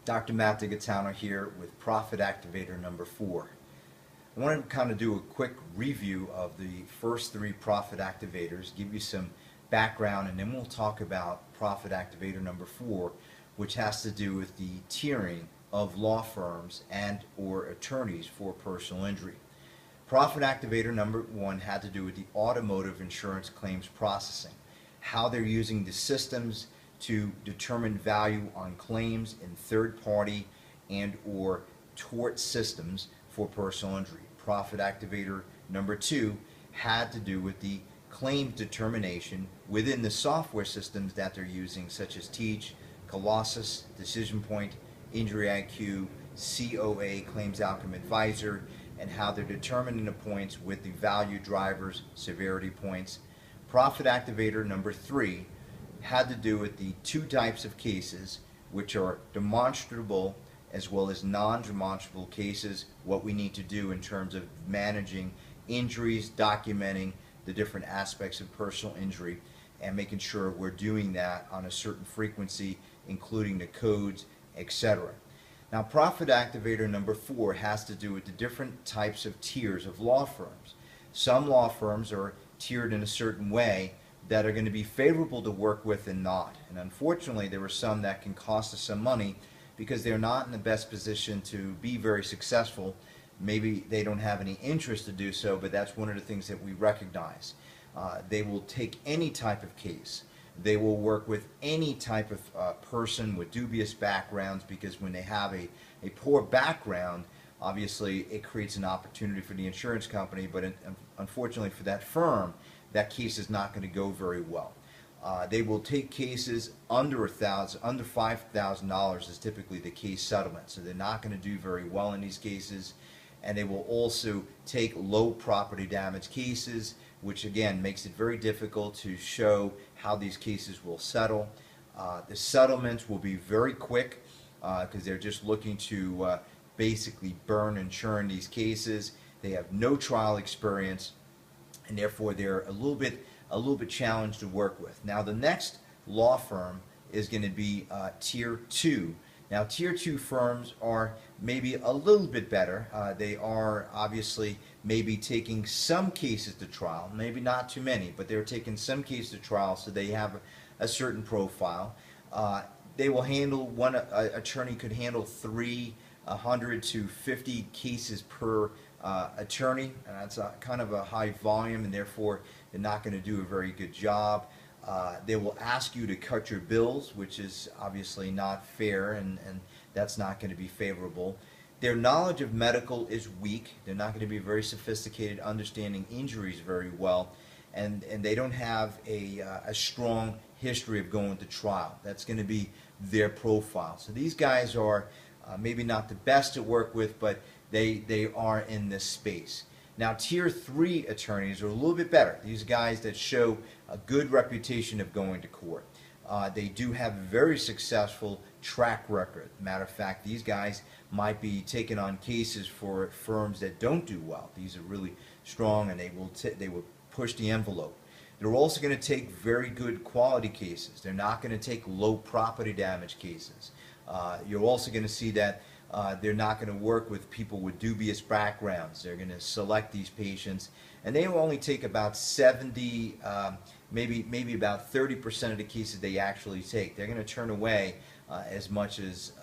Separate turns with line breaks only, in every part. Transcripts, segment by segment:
Dr. Matt DiGattano here with Profit Activator number 4. I want to kind of do a quick review of the first 3 Profit Activators, give you some background, and then we'll talk about Profit Activator number 4, which has to do with the tiering of law firms and or attorneys for personal injury. Profit Activator number 1 had to do with the automotive insurance claims processing, how they're using the systems to determine value on claims in third-party and or tort systems for personal injury. Profit Activator number 2 had to do with the claims determination within the software systems that they're using, such as Teach, Colossus, Decision Point, Injury IQ, COA, Claims Outcome Advisor, and how they're determining the points with the value drivers, severity points. Profit Activator number 3 had to do with the 2 types of cases, which are demonstrable as well as non-demonstrable cases, what we need to do in terms of managing injuries, documenting the different aspects of personal injury, and making sure we're doing that on a certain frequency, including the codes, etc. Now, Profit Activator number 4 has to do with the different types of tiers of law firms. Some law firms are tiered in a certain way that are going to be favorable to work with and not. And unfortunately, there are some that can cost us some money because they're not in the best position to be very successful. Maybe they don't have any interest to do so, but that's one of the things that we recognize. They will take any type of case. They will work with any type of person with dubious backgrounds, because when they have a poor background, obviously it creates an opportunity for the insurance company, but unfortunately for that firm, that case is not going to go very well. They will take cases under $5,000 is typically the case settlement, so they're not going to do very well in these cases. And they will also take low property damage cases, which again makes it very difficult to show how these cases will settle. The settlements will be very quick because they're just looking to basically burn and churn these cases. They have no trial experience, and therefore they're a little bit challenged to work with. Now, the next law firm is going to be Tier 2. Now, Tier 2 firms are maybe a little bit better. They are obviously maybe taking some cases to trial, maybe not too many, but they're taking some cases to trial, so they have a certain profile. They will handle, one attorney could handle 300 to 50 cases per attorney, and that's kind of a high volume, and therefore they're not going to do a very good job. They will ask you to cut your bills, which is obviously not fair, and that's not going to be favorable. Their knowledge of medical is weak. They're not going to be very sophisticated, understanding injuries very well, and they don't have a strong history of going to trial. That's going to be their profile. So these guys are maybe not the best to work with, but they are in this space. Now, Tier 3 attorneys are a little bit better. These guys that show a good reputation of going to court. They do have a very successful track record. Matter of fact, these guys might be taking on cases for firms that don't do well. These are really strong, and they will push the envelope. They're also going to take very good quality cases. They're not going to take low property damage cases. You're also going to see that they're not going to work with people with dubious backgrounds. They're going to select these patients, and they will only take about 70, maybe about 30% of the cases they actually take. They're going to turn away as much as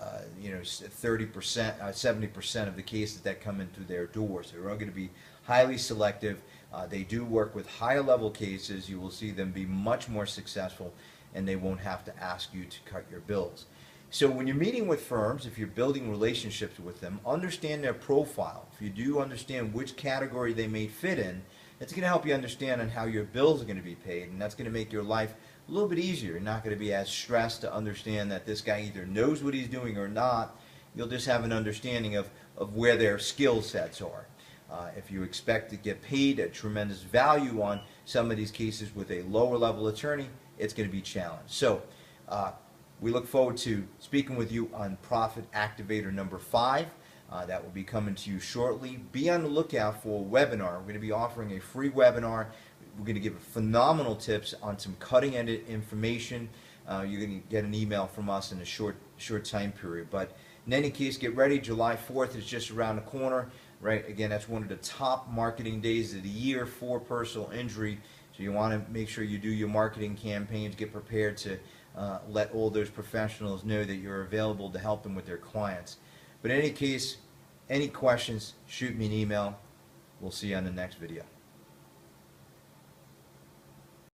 30%, 70% of the cases that come in through their doors. They're all going to be highly selective. They do work with higher level cases. You will see them be much more successful, and they won't have to ask you to cut your bills. So when you're meeting with firms, if you're building relationships with them, understand their profile. If you do understand which category they may fit in, it's going to help you understand on how your bills are going to be paid, and that's going to make your life a little bit easier. You're not going to be as stressed to understand that this guy either knows what he's doing or not. You'll just have an understanding of where their skill sets are. If you expect to get paid a tremendous value on some of these cases with a lower level attorney, it's going to be challenged. So we look forward to speaking with you on Profit Activator number 5. That will be coming to you shortly. Be on the lookout for a webinar. We're going to be offering a free webinar. We're going to give phenomenal tips on some cutting-edge information. You're going to get an email from us in a short time period. But In any case, get ready. July 4th is just around the corner, right? Again, that's one of the top marketing days of the year for personal injury. So you want to make sure you do your marketing campaigns, get prepared to let all those professionals know that you're available to help them with their clients. But in any case, any questions, shoot me an email. We'll see you on the next video.